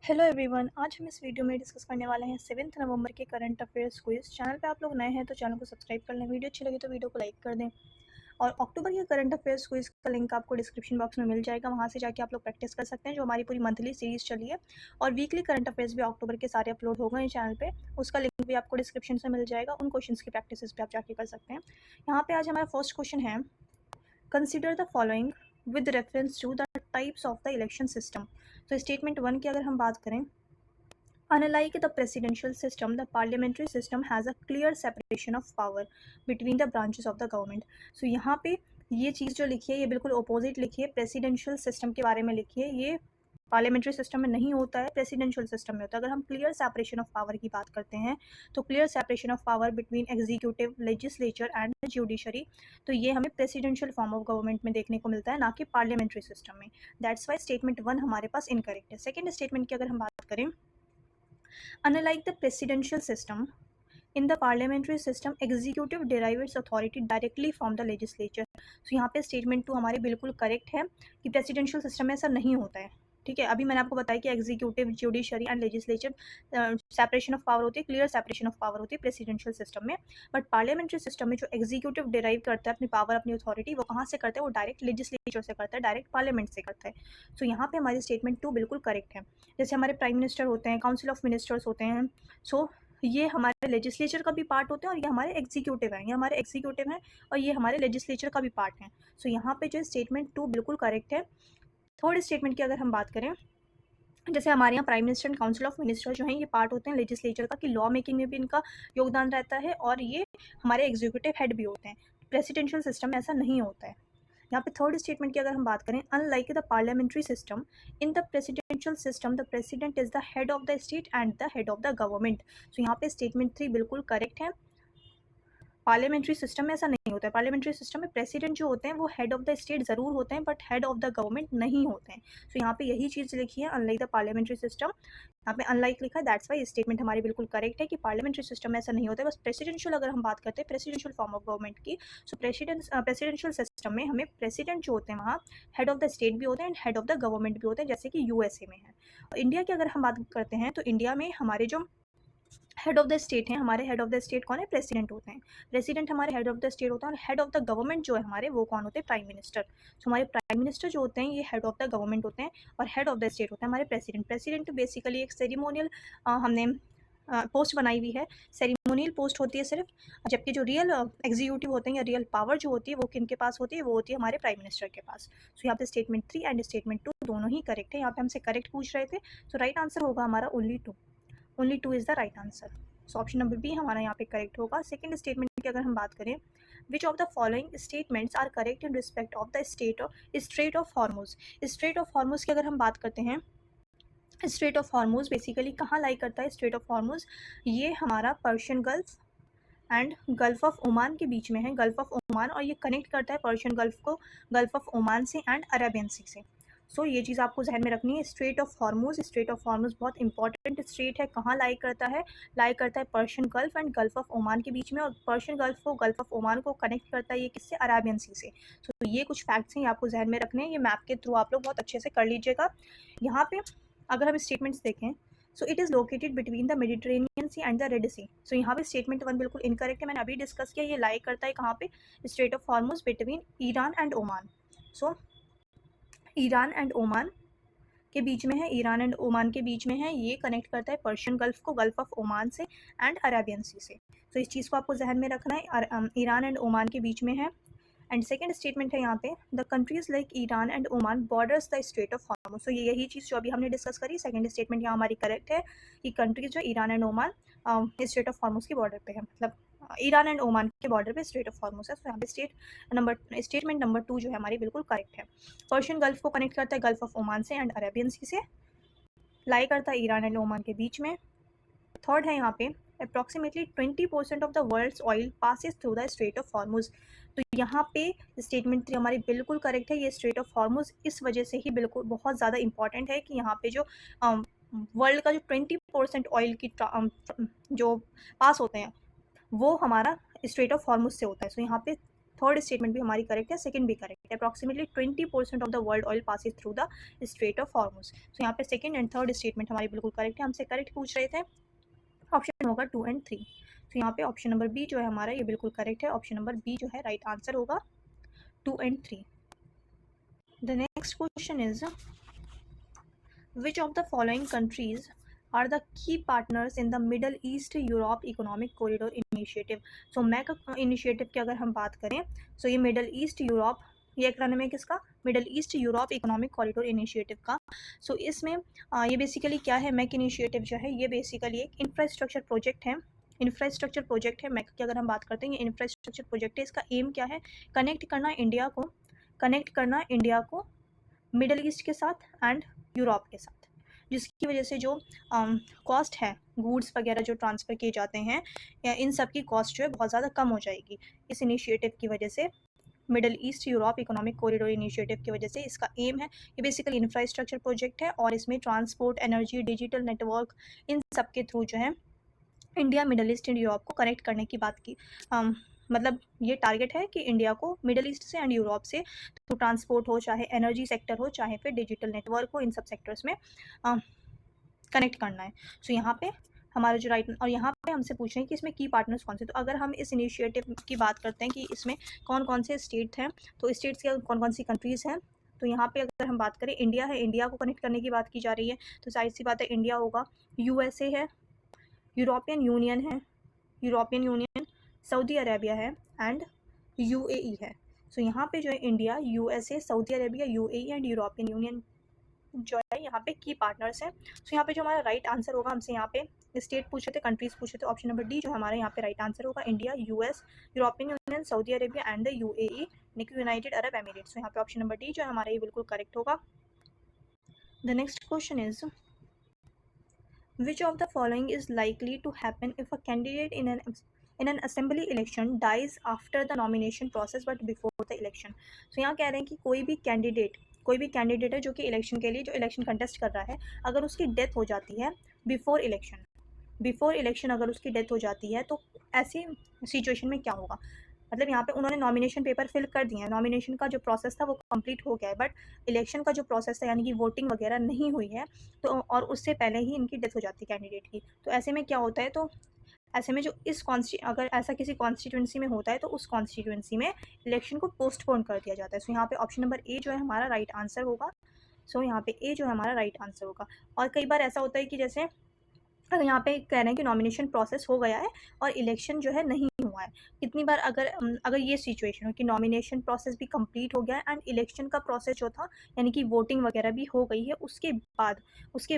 Hello everyone, आज हम इस वीडियो में डिस्कस करने वाले हैं 7 नवंबर के करंट अफेयर्स क्विज। चैनल पे आप लोग नए हैं तो चैनल को सब्सक्राइब कर लें, वीडियो अच्छी लगी तो वीडियो को लाइक कर दें। और अक्टूबर के करंट अफेयर्स क्विज का लिंक आपको डिस्क्रिप्शन बॉक्स में मिल जाएगा, वहाँ से जाके आप लोग प्रैक्टिस कर सकते हैं। जो हमारी पूरी मंथली सीरीज चली है और वीकली करंट अफेयर्स भी अक्टूबर के सारे अपलोड हो गए हैं चैनल पे, उसका लिंक भी आपको डिस्क्रिप्शन से मिल जाएगा। उन क्वेश्चन की प्रैक्टिस भी आप जाके कर सकते हैं। यहाँ पे आज हमारा फर्स्ट क्वेश्चन है, consider the following with reference to the types of the election system. तो स्टेटमेंट 1 की अगर हम बात करें, unlike the presidential system, the parliamentary system has a clear separation of power between the branches of the government. So यहाँ पे ये चीज़ जो लिखी है ये बिल्कुल अपोजिट लिखी है, प्रेसिडेंशियल सिस्टम के बारे में लिखी है। ये पार्लियामेंट्री सिस्टम में नहीं होता है, प्रेसिडेंशियल सिस्टम में होता है। अगर हम क्लियर सेपरेशन ऑफ पावर की बात करते हैं तो clear separation of power between executive, legislature and judiciary, तो ये हमें प्रेसिडेंशियल फॉर्म ऑफ गवर्नमेंट में देखने को मिलता है, ना कि पार्लियामेंट्री सिस्टम में। दैट्स वाई स्टेटमेंट 1 हमारे पास इनकरेक्ट है। सेकेंड स्टेटमेंट की अगर हम बात करें, unlike the presidential system, in the parliamentary system, executive derive its authority directly from the legislature. So यहाँ पे स्टेटमेंट 2 हमारी बिल्कुल करेक्ट है कि प्रेसिडेंशियल सिस्टम में ऐसा नहीं होता है। ठीक है, अभी मैंने आपको बताया कि executive, judiciary and legislature separation of power होती है, क्लियर सेपरेशन ऑफ पावर होती है प्रेसिडेंशियल सिस्टम में। बट पार्लियामेंट्री सिस्टम में जो एग्जीक्यूटिव डिराइव करता है अपनी पावर, अपनी अथॉरिटी, वो कहाँ से करता है? वो डायरेक्ट लेजिस्लेचर से करता है, डायरेक्ट पार्लियामेंट से करता है। सो यहाँ पे हमारी स्टेटमेंट 2 बिल्कुल करेक्ट है। जैसे हमारे प्राइम मिनिस्टर होते हैं, काउंसिल ऑफ मिनिस्टर्स होते हैं, सो ये हमारे लेजिस्लेचर का भी पार्ट होते हैं और ये हमारे एग्जीक्यूटिव हैं, ये हमारे एग्जीक्यूटिव हैं और ये हमारे लेजिस्लेचर का भी पार्ट है। सो यहाँ पे जो स्टेटमेंट 2 बिल्कुल करेक्ट है। थर्ड स्टेटमेंट की अगर हम बात करें, जैसे हमारे यहाँ prime minister and council of minister जो हैं ये पार्ट होते हैं लेजिस्लेचर का, कि लॉ मेकिंग में भी इनका योगदान रहता है और ये हमारे एग्जीक्यूटिव हेड भी होते हैं। प्रेसिडेंशियल सिस्टम में ऐसा नहीं होता है। यहाँ पे थर्ड स्टेटमेंट की अगर हम बात करें, unlike the parliamentary system, in the presidential system the president is the head of the state and the head of the government. So यहाँ पे स्टेटमेंट 3 बिल्कुल करेक्ट है। पार्लियामेंट्री सिस्टम में ऐसा नहीं होता है। पार्लियामेंट्री सिस्टम में प्रेसिडेंट जो होते हैं वो हेड ऑफ द स्टेट ज़रूर होते हैं but head of the government नहीं होते हैं। सो यहाँ पे यही चीज़ लिखी है, अनलाइक द पार्लियामेंट्री सिस्टम। यहाँ पे अनलाइक लिखा है, दैट्स वाई स्टेटमेंट हमारी बिल्कुल करेक्ट है कि पार्लियामेंट्री सिस्टम में ऐसा नहीं होता है। बस प्रेसिडेंशियल अगर हम बात करते हैं, प्रेसिडेंशियल फॉर्म ऑफ गवर्नमेंट की, सो प्रेसिडेंशियल सिस्टम में हमें प्रेसिडेंट जो होते हैं वहाँ हेड ऑफ द स्टेट भी होते हैं and head of the government भी होते हैं, जैसे कि यूएसए में है। इंडिया की अगर हम बात करते हैं तो इंडिया में हमारे जो हेड ऑफ द स्टेट हैं, हमारे हेड ऑफ द स्टेट कौन है? प्रेसिडेंट होते हैं। प्रेसिडेंट हमारे हेड ऑफ द स्टेट होता है और हेड ऑफ द गवर्नमेंट जो है हमारे, वो कौन होते हैं? Prime minister. सो हमारे प्राइम मिनिस्टर जो होते हैं ये हेड ऑफ द गवर्नमेंट होते हैं और हेड ऑफ द स्टेट होता है हमारे प्रेसिडेंट। प्रेसिडेंट बेसिकली एक सेरिमोनियल हमने पोस्ट बनाई हुई है, सेरिमोनियल पोस्ट होती है सिर्फ, जबकि जो रियल एग्जीक्यूटिव होते हैं या रियल पावर जो होती है वो किन के पास होती है? वो होती है हमारे प्राइम मिनिस्टर के पास। सो यहाँ पे स्टेटमेंट 3 एंड स्टेटमेंट 2 दोनों ही करेक्ट है। यहाँ पे हमसे करेक्ट पूछ रहे थे, सो राइट आंसर होगा हमारा only two is the right answer. So option number B हमारा यहाँ पे करेक्ट होगा। सेकंड स्टेटमेंट की अगर हम बात करें, which of the following statements are correct in respect of the straight of Hormuz. Strait of Hormuz की अगर हम बात करते हैं, स्ट्रेट ऑफ हॉर्मुज बेसिकली कहाँ लाई करता है? स्ट्रेट ऑफ हॉर्मुज ये हमारा Persian gulf and gulf of Oman के बीच में है, गल्फ ऑफ ओमान, और ये कनेक्ट करता है पर्शियन गल्फ को गल्फ ऑफ ओमान से एंड अरेबियन सी से। सो ये चीज़ आपको जहन में रखनी है। Straight of Hormuz, strait of Hormuz बहुत इंपॉर्टेंट स्ट्रेट है। कहाँ लाई करता है? लाई करता है Persian gulf and gulf of Oman के बीच में, और पर्शियन गल्फ को, गल्फ ऑफ ओमान को कनेक्ट करता है ये किससे? अरेबियन सी से। सो ये कुछ फैक्ट्स हैं, ये आपको जहन में रखने हैं। ये मैप के थ्रू आप लोग बहुत अच्छे से कर लीजिएगा। यहाँ पे अगर हम स्टेटमेंट्स देखें, so it is located between the Mediterranean Sea and the Red Sea. So यहाँ पे स्टेटमेंट 1 बिल्कुल इनकरेक्ट है, मैंने अभी डिस्कस किया। ये लाई करता है कहाँ पे? Straight of Hormuz between Iran and Oman. So Iran and Oman के बीच में है, ईरान एंड ओमान के बीच में है। ये कनेक्ट करता है पर्शियन गल्फ को गल्फ ऑफ ओमान से एंड अरेबियन सी से। तो इस चीज़ को आपको जहन में रखना है, ईरान एंड ओमान के बीच में है। एंड सेकेंड स्टेटमेंट है यहाँ पे, the countries like Iran and Oman borders the straight of Hormuz. So ये यही चीज़ जो अभी हमने डिस्कस करी, सेकेंड स्टेटमेंट यहाँ हमारी करेक्ट है कि कंट्रीज जो Iran and Oman straight of Hormuz के बॉर्डर पे है, मतलब ईरान एंड ओमान के बॉर्डर पे स्ट्रेट ऑफ हॉर्मुज है। तो यहाँ पे स्टेटमेंट नंबर 2 जो है हमारी बिल्कुल करेक्ट है। पर्शियन गल्फ को कनेक्ट करता है गल्फ ऑफ ओमान से एंड अरेबियन सी से, लाई करता है ईरान एंड ओमान के बीच में। थर्ड है यहाँ पे, approximately 20% of the world's oil passes through the straight of Hormuz. तो यहाँ पे स्टेटमेंट 3 हमारी बिल्कुल करेक्ट है। ये स्ट्रेट ऑफ हॉर्मुज इस वजह से ही बिल्कुल बहुत ज़्यादा इंपॉर्टेंट है कि यहाँ पे जो वर्ल्ड का जो 20% ऑयल की जो पास होते हैं वो हमारा स्ट्रेट ऑफ हॉर्मुज से होता है। सो यहाँ पे थर्ड स्टेटमेंट भी हमारी करेक्ट है, सेकंड भी करेक्ट है। Approximately 20% of the world oil passes through the straight of Hormuz. तो यहाँ पे सेकंड एंड थर्ड स्टेटमेंट हमारी बिल्कुल करेक्ट है, हमसे करेक्ट पूछ रहे थे। ऑप्शन होगा 2 एंड 3। तो यहाँ पे ऑप्शन नंबर बी जो है हमारा ये बिल्कुल करेक्ट है, ऑप्शन नंबर बी जो है राइट आंसर होगा 2 and 3। The next question is which of the following countries are the key partners in the Middle East Europe Economic Corridor Initiative? So MEC initiative की अगर हम बात करें so ये middle east Europe, ये acronym है किसका, middle east Europe economic corridor initiative का। सो इसमें ये बेसिकली क्या है, MEC इनिशिएटिव जो है ये बेसिकली एक इंफ्रास्ट्रक्चर प्रोजेक्ट है। इंफ्रास्ट्रक्चर प्रोजेक्ट है MEC की अगर हम बात करते हैं, ये इंफ्रास्ट्रक्चर प्रोजेक्ट है। इसका एम क्या है, कनेक्ट करना इंडिया को मिडल ईस्ट के साथ एंड यूरोप के साथ, जिसकी वजह से जो कॉस्ट है गुड्स वगैरह जो ट्रांसफ़र किए जाते हैं या इन सब की कॉस्ट जो है बहुत ज़्यादा कम हो जाएगी इस इनिशिएटिव की वजह से। Middle east Europe economic corridor initiative की वजह से इसका एम है, ये बेसिकली इंफ्रास्ट्रक्चर प्रोजेक्ट है और इसमें ट्रांसपोर्ट, एनर्जी, डिजिटल नेटवर्क इन सब के थ्रू जो है India middle east and Europe को कनेक्ट करने की बात की। मतलब ये टारगेट है कि इंडिया को मिडल ईस्ट से एंड यूरोप से तो ट्रांसपोर्ट हो, चाहे एनर्जी सेक्टर हो, चाहे फिर डिजिटल नेटवर्क हो, इन सब सेक्टर्स में कनेक्ट करना है। सो यहाँ पे हमारा जो राइट, और यहाँ पे हमसे पूछ रहे हैं कि इसमें की पार्टनर्स कौन से। तो अगर हम इस इनिशिएटिव की बात करते हैं कि इसमें कौन कौन से स्टेट हैं, तो स्टेट्स के कौन कौन सी कंट्रीज़ हैं, तो यहाँ पे अगर हम बात करें इंडिया है, इंडिया को कनेक्ट करने की बात की जा रही है, तो जाहिर सी बात है इंडिया होगा। USA है, यूरोपियन यूनियन, सऊदी अरेबिया है एंड UAE है। सो यहाँ पे जो है India, USA, Saudi Arabia, UAE and European union जो है यहाँ पे की पार्टनर्स हैं। सो यहाँ पे जो हमारा राइट आंसर होगा, हमसे यहाँ पे स्टेट पूछे थे, कंट्रीज पूछे थे, ऑप्शन नंबर डी जो हमारा यहाँ पे राइट आंसर होगा India, US, European union, Saudi Arabia and the UAE, United Arab Emirates. यहाँ पे ऑप्शन नंबर डी जो है हमारा ये बिल्कुल करेक्ट होगा। The next question is which of the following is likely to happen if a candidate in an assembly election dies after the nomination process but before the election? So यहाँ कह रहे हैं कि कोई भी कैंडिडेट है जो कि इलेक्शन के लिए जो इलेक्शन कंटेस्ट कर रहा है, अगर उसकी डेथ हो जाती है बिफोर इलेक्शन अगर उसकी डेथ हो जाती है तो ऐसी सिचुएशन में क्या होगा। मतलब यहाँ पे उन्होंने नॉमिनेशन पेपर फिल कर दिए हैं, नॉमिनेशन का जो प्रोसेस था वो कंप्लीट हो गया है, बट इलेक्शन का जो प्रोसेस था यानी कि वोटिंग वगैरह नहीं हुई है, तो और उससे पहले ही इनकी डेथ हो जाती है कैंडिडेट की। तो ऐसे में क्या होता है, तो ऐसे में जो अगर ऐसा किसी कॉन्स्टिट्यूंसी में होता है तो उस कॉन्स्टिट्यूंसी में इलेक्शन को पोस्टपोन कर दिया जाता है। सो यहाँ पे ऑप्शन नंबर ए जो है हमारा राइट आंसर होगा। सो यहाँ पे ए जो है हमारा राइट आंसर होगा। और कई बार ऐसा होता है कि जैसे अगर यहाँ पे कह रहे हैं कि नॉमिनेशन प्रोसेस हो गया है और इलेक्शन जो है नहीं हुआ है, कितनी बार अगर ये सिचुएशन हो कि नॉमिनेशन प्रोसेस भी कंप्लीट हो गया है एंड इलेक्शन का प्रोसेस जो था यानी कि वोटिंग वगैरह भी हो गई है, उसके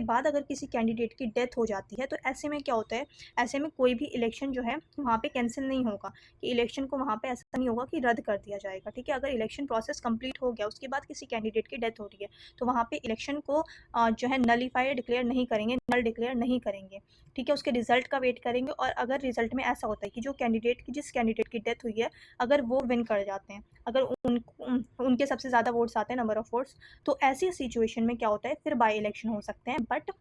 बाद अगर किसी कैंडिडेट की डेथ हो जाती है, तो ऐसे में क्या होता है, ऐसे में कोई भी इलेक्शन जो है वहाँ पे कैंसिल नहीं होगा, कि इलेक्शन को वहाँ पे ऐसा नहीं होगा कि रद्द कर दिया जाएगा। ठीक है, अगर इलेक्शन प्रोसेस कंप्लीट हो गया उसके बाद किसी कैंडिडेट की डेथ हो रही है तो वहाँ पे इलेक्शन को जो है नलीफाइड डिक्लेयर नहीं करेंगे, नल डिक्लेयर नहीं करेंगे। ठीक है, उसके रिजल्ट का वेट करेंगे, और अगर रिजल्ट में ऐसा होता है कि जिस कैंडिडेट की डेथ हुई है अगर वो विन कर जाते हैं, अगर उनके सबसे ज़्यादा वोट्स आते हैं, नंबर ऑफ वोट्स, तो ऐसी सिचुएशन में क्या होता है, फिर बाई इलेक्शन हो सकते हैं। बट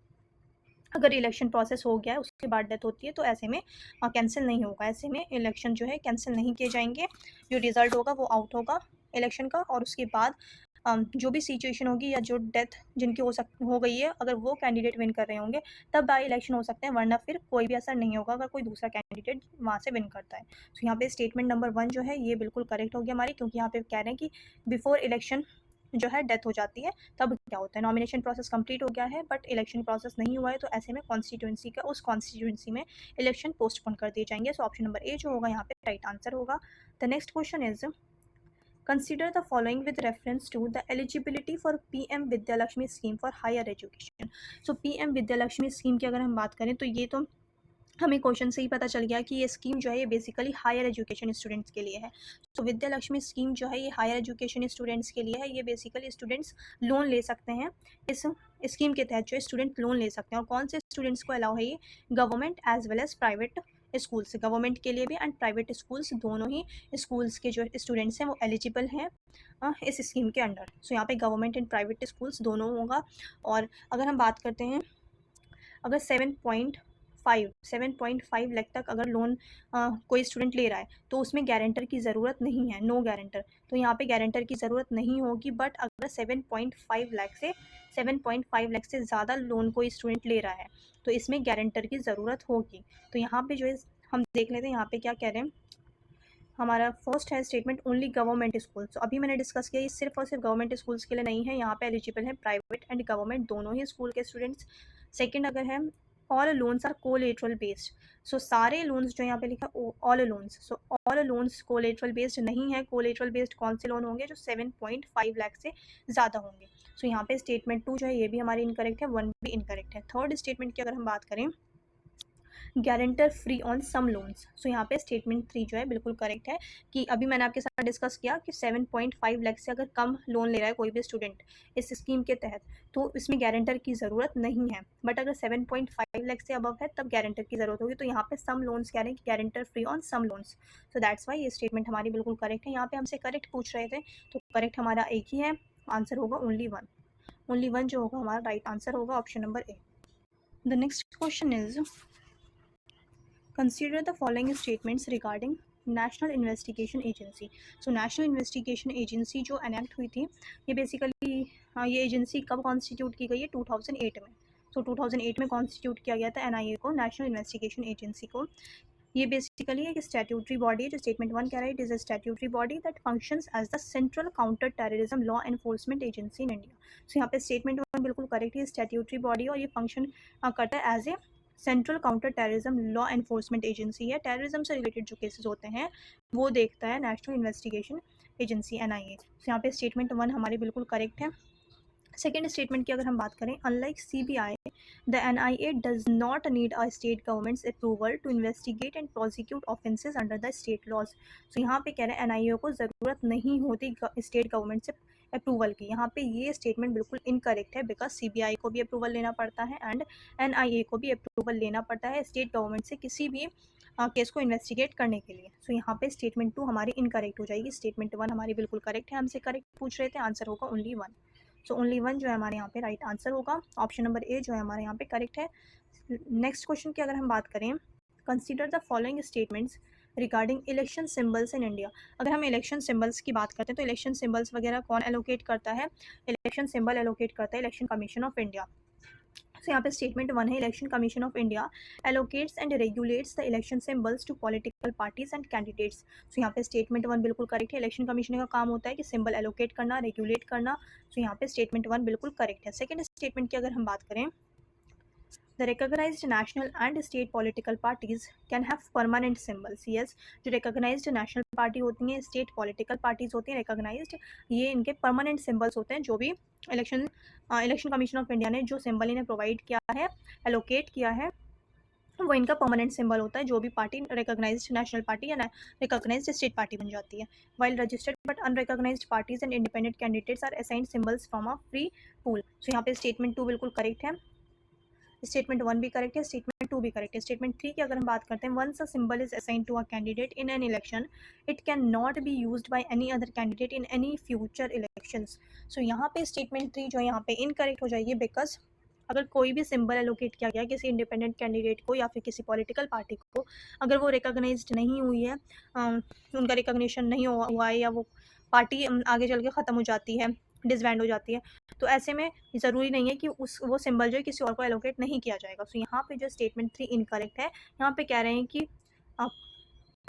अगर इलेक्शन प्रोसेस हो गया है उसके बाद डेथ होती है तो ऐसे में कैंसिल नहीं होगा, ऐसे में इलेक्शन जो है कैंसिल नहीं किए जाएंगे। जो रिज़ल्ट होगा वो आउट होगा इलेक्शन का, और उसके बाद जो भी सिचुएशन होगी या जो डेथ जिनकी हो गई है, अगर वो कैंडिडेट विन कर रहे होंगे तब बाई इलेक्शन हो सकते हैं, वरना फिर कोई भी असर नहीं होगा अगर कोई दूसरा कैंडिडेट वहाँ से विन करता है। तो यहाँ पे स्टेटमेंट नंबर 1 जो है ये बिल्कुल करेक्ट होगी हमारी, क्योंकि यहाँ पे कह रहे हैं कि बिफोर इलेक्शन जो है डेथ हो जाती है तब क्या होता है, नॉमिनेशन प्रोसेस कंप्लीट हो गया है बट इलेक्शन प्रोसेस नहीं हुआ है, तो ऐसे में उस कॉन्स्टिट्यूंसी में इलेक्शन पोस्टपोन कर दिए जाएंगे। सो ऑप्शन नंबर ए जो होगा यहाँ पे राइट आंसर होगा। The next question is consider the following with reference to the eligibility for PM Vidya Lakshmi scheme for higher education. So PM Vidya Lakshmi scheme की अगर हम बात करें तो ये तो हमें क्वेश्चन से ही पता चल गया कि ये स्कीम जो है ये बेसिकली हायर एजुकेशन स्टूडेंट्स के लिए है। तो विद्या लक्ष्मी स्कीम जो है ये हायर एजुकेशन स्टूडेंट्स के लिए है। ये बेसिकली स्टूडेंट्स लोन ले सकते हैं, इस स्कीम के तहत जो है स्टूडेंट लोन ले सकते हैं। और कौन से स्टूडेंट्स को अलाउ है, ये government as well as private schools, government के लिए भी एंड प्राइवेट स्कूल्स, दोनों ही स्कूल्स के जो स्टूडेंट्स हैं वो एलिजिबल हैं इस स्कीम के अंडर। सो यहाँ पे गवर्नमेंट एंड प्राइवेट स्कूल्स दोनों होगा। और अगर हम बात करते हैं, अगर 7.5 लाख तक अगर लोन कोई स्टूडेंट ले रहा है तो उसमें गारंटर की ज़रूरत नहीं है, नो गारंटर, तो यहाँ पे गारंटर की ज़रूरत नहीं होगी। बट अगर 7.5 लाख से ज़्यादा लोन कोई स्टूडेंट ले रहा है तो इसमें गारंटर की ज़रूरत होगी। तो यहाँ पे जो है हम देख लेते हैं यहाँ पे क्या कह रहे हैं। हमारा फर्स्ट है स्टेटमेंट ओनली गवर्नमेंट स्कूल। तो अभी मैंने डिस्कस किया ये सिर्फ और सिर्फ गवर्नमेंट स्कूल्स के लिए नहीं है, यहाँ पे एलिजिबल है प्राइवेट एंड गवर्नमेंट दोनों ही स्कूल के स्टूडेंट्स। सेकंड अगर है all loans are collateral based. So सारे लोन्स जो यहाँ पे लिखा all loans, so all loans collateral based नहीं है। कोलेटरल बेस्ड कौन से लोन होंगे? जो 7.5 लाख से ज़्यादा होंगे। सो यहाँ पे स्टेटमेंट 2 जो है ये भी हमारी इनकरेक्ट है, 1 भी इनकरेक्ट है। थर्ड स्टेटमेंट की अगर हम बात करें guarantor free on some loans, so यहाँ पे स्टेटमेंट 3 जो है बिल्कुल करेक्ट है कि अभी मैंने आपके साथ डिस्कस किया कि 7.5 लाख से अगर कम लोन ले रहा है कोई भी स्टूडेंट इस स्कीम के तहत तो इसमें गारंटर की ज़रूरत नहीं है। बट अगर 7.5 लाख से अबव है तब गारंटर की ज़रूरत होगी। तो यहाँ पे सम लोन्स कह रहे हैं कि guarantor free on some loans, so that's why ये स्टेटमेंट हमारी बिल्कुल करेक्ट है। यहाँ पे हमसे करेक्ट पूछ रहे थे तो करेक्ट हमारा एक ही है, आंसर होगा ओनली वन जो होगा हमारा राइट आंसर होगा option number A. The next question is consider the following statements regarding national investigation agency. So national investigation agency जो एनेक्ट हुई थी ये बेसिकली ये एजेंसी कब कॉन्स्टिट्यूट की गई है? 2008 में। सो 2008 में कॉन्स्टिट्यूट किया गया था एनआईए को, नेशनल इन्वेस्टिगेशन एजेंसी को। ये बेसिकली एक स्टैट्यूटरी बॉडी है जो स्टेटमेंट 1 कह रहा है it is a statutory body that functions as the central counter terrorism law enforcement agency in India. So यहाँ पे स्टेटमेंट 1 बिल्कुल करेक्ट है, स्टैट्यूटरी बॉडी और ये फंक्शन करता है as a central counter terrorism law enforcement agency है। Terrorism से रिलेटेड जो केसेस होते हैं वो देखता है नेशनल इन्वेस्टिगेशन एजेंसी एनआईए। तो यहाँ पे स्टेटमेंट 1 हमारी बिल्कुल करेक्ट है। सेकेंड स्टेटमेंट की अगर हम बात करें unlike CBI the NIA does not need a state government's approval to investigate and prosecute offences under the state laws. So यहाँ पे कह रहे हैं एनआईए को ज़रूरत नहीं होती स्टेट गवर्नमेंट से अप्रूवल की। यहाँ पे ये स्टेटमेंट बिल्कुल इनकरेक्ट है बिकॉज सीबीआई को भी अप्रूवल लेना पड़ता है एंड एनआईए को भी अप्रूवल लेना पड़ता है स्टेट गवर्नमेंट से किसी भी केस को इन्वेस्टिगेट करने के लिए। सो यहाँ पे स्टेटमेंट 2 हमारी इनकरेक्ट हो जाएगी, स्टेटमेंट 1 हमारी बिल्कुल करेक्ट है। हमसे करेक्ट पूछ रहे थे, आंसर होगा ओनली 1। सो ओनली 1 जो है हमारे यहाँ पे राइट आंसर होगा, ऑप्शन नंबर ए जो है हमारे यहाँ पे करेक्ट है। नेक्स्ट क्वेश्चन की अगर हम बात करें consider the following statements regarding election symbols in India. अगर हम इलेक्शन सिंबल्स की बात करते हैं तो इलेक्शन सिंबल्स वगैरह कौन एलोकेट करता है? इलेक्शन सिंबल एलोकेट करता है इलेक्शन कमीशन ऑफ इंडिया। तो यहाँ पे स्टेटमेंट 1 है election commission of India allocates and regulates the election symbols to political parties and candidates. तो यहाँ पे स्टेटमेंट 1 बिल्कुल करेक्ट है, इलेक्शन कमीशन का काम होता है कि सिंबल एलोकेट करना, रेगुलेट करना। तो यहाँ पे स्टेटमेंट 1 बिल्कुल करेक्ट है। सेकेंड स्टेटमेंट की अगर हम बात करें The recognized national and state political parties can have permanent symbols. Yes, जो recognized national party होती हैं, state political parties होती हैं recognized, ये इनके permanent symbols होते हैं। जो भी इलेक्शन कमीशन ऑफ इंडिया ने जो सिंबल इन्हें प्रोवाइड किया है, एलोकेट किया है, वो इनका परमानेंट सिंबल होता है। जो भी पार्टी रिकॉग्नाइज्ड नेशनल पार्टी या रिकॉग्नाइज्ड स्टेट पार्टी बन जाती है। While registered but unrecognised parties and independent candidates are assigned symbols from a free pool. So यहाँ पे स्टेटमेंट 2 बिल्कुल करेक्ट है, स्टेटमेंट 1 भी करेक्ट है, स्टेटमेंट 2 भी करेक्ट है। स्टेटमेंट 3 की अगर हम बात करते हैं once a symbol is assigned to a candidate in an election it can not be used by any other candidate in any future elections. So यहाँ पे स्टेटमेंट 3 जो है यहाँ पे इनकरेक्ट हो जाएगी बिकॉज अगर कोई भी सिंबल एलोकेट किया गया किसी इंडिपेंडेंट कैंडिडेट को या फिर किसी पॉलिटिकल पार्टी को, अगर वो रिकॉग्नाइज्ड नहीं हुई है, उनका रिकॉग्निशन नहीं हुआ है या वो पार्टी आगे चल के ख़त्म हो जाती है, डिसबैंड हो जाती है, तो ऐसे में ज़रूरी नहीं है कि वो सिंबल जो है किसी और को एलोकेट नहीं किया जाएगा। सो यहाँ पे जो स्टेटमेंट 3 इनकरेक्ट है, यहाँ पे कह रहे हैं कि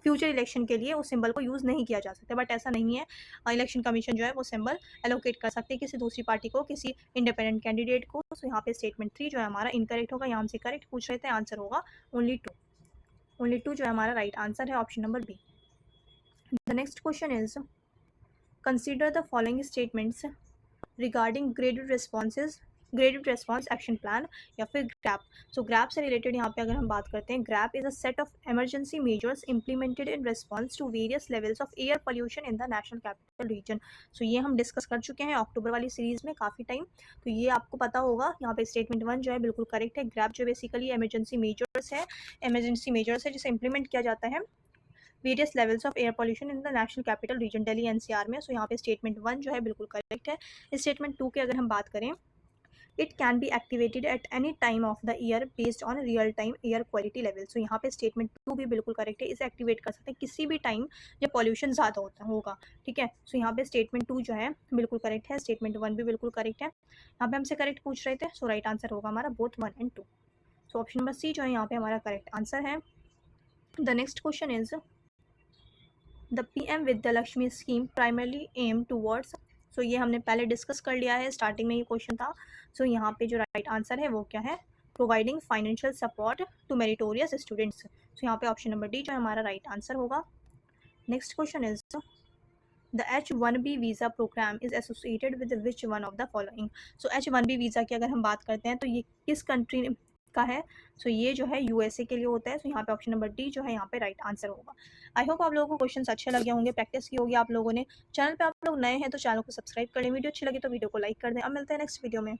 फ्यूचर इलेक्शन के लिए उस सिंबल को यूज़ नहीं किया जा सकता, बट ऐसा नहीं है। इलेक्शन कमीशन जो है वो सिंबल एलोकेट कर सकते हैं किसी दूसरी पार्टी को, किसी इंडिपेंडेंट कैंडिडेट को। सो यहाँ पे स्टेटमेंट 3 जो है हमारा इनकरेक्ट होगा। यहाँ से करेक्ट पूछ रहे थे, आंसर होगा ओनली 2। ओनली 2 जो है हमारा राइट आंसर है, option number B. The next question is consider the following statements regarding graded response action plan या फिर ग्रैप। सो ग्रैप से रिलेटेड यहाँ पे अगर हम बात करते हैं, GRAP is a set of emergency measures implemented in response to various levels of air pollution in the national capital region. So ये हम डिस्कस कर चुके हैं अक्टूबर वाली सीरीज में काफ़ी टाइम, तो ये आपको पता होगा। यहाँ पे स्टेटमेंट 1 जो है बिल्कुल करेक्ट है। ग्रैप जो बेसिकली इमरजेंसी मेजर्स है जिसे इंप्लीमेंट किया जाता है various levels of air pollution in the national capital reason Delhi NCR में। सो यहाँ पे स्टेटमेंट 1 जो है बिल्कुल करेक्ट है। स्टेटमेंट 2 की अगर हम बात करें it can be activated at any time of the year based on real time air quality level. So यहाँ पे स्टेटमेंट 2 भी बिल्कुल करेक्ट है, इसे एक्टिवेट कर सकते हैं किसी भी टाइम जब पॉल्यूशन ज़्यादा होगा। ठीक है, सो यहाँ पे स्टेटमेंट 2 जो है बिल्कुल करेक्ट है, स्टेटमेंट 1 भी बिल्कुल करेक्ट है। यहाँ पे हमसे करेक्ट पूछ रहे थे, सो राइट आंसर होगा हमारा both 1 and 2। So option number C जो है यहाँ पे हमारा करेक्ट आंसर है। The next question is the PM Vidya Lakshmi scheme primarily aimed towards. So ये हमने पहले डिस्कस कर लिया है, स्टार्टिंग में ये क्वेश्चन था। सो यहाँ पे जो राइट आंसर है वो क्या है, providing financial support to meritorious students. So यहाँ पे ऑप्शन नंबर डी जो है हमारा राइट आंसर होगा। Next question is the H1B visa programme is associated with which one of the following. So H1B visa की अगर हम बात करते हैं तो ये किस कंट्री का है। सो ये जो है USA के लिए होता है। सो यहाँ पे ऑप्शन नंबर डी जो है यहाँ पे राइट आंसर होगा। आई होप आप लोगों को क्वेश्चंस अच्छे लगे होंगे, प्रैक्टिस की होगी आप लोगों ने। चैनल पे आप लोग नए हैं तो चैनल को सब्सक्राइब कर लें, वीडियो अच्छी लगी तो वीडियो को लाइक कर दें। अब मिलते हैं नेक्स्ट वीडियो में।